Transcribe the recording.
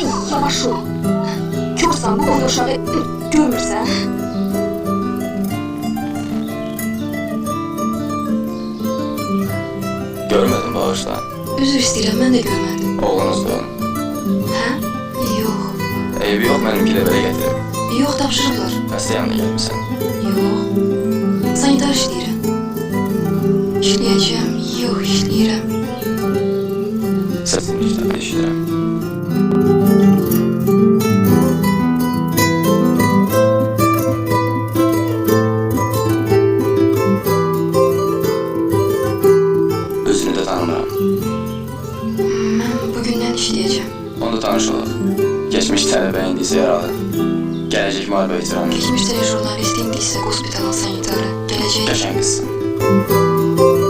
Ay yavaş ol. Görsen bu boyda uşağı görmürsen. Görmedim bağışla. Üzr istəyirəm, mən də görmədim. Oğlunuzdur. Hə? Yox. Eybi yok, benimki de böyle getirdim. Yox, tapşırıblar. Hastayam da gelmişsin. Yox. Sanitar işləyirəm. İşləyəcəm, yox işləyirəm. Sesini işte işlerim. Özünü de tanımıram. Mən bugündən işləyəcəm. Onu da tanışalım. Geçmiş tələbə indi isə yaralı. Gələcək müharibə veteranı. Keçmiş telejurnalist indi isə qospitalan sanitarı. Gələcək. Qəşəng qızsın.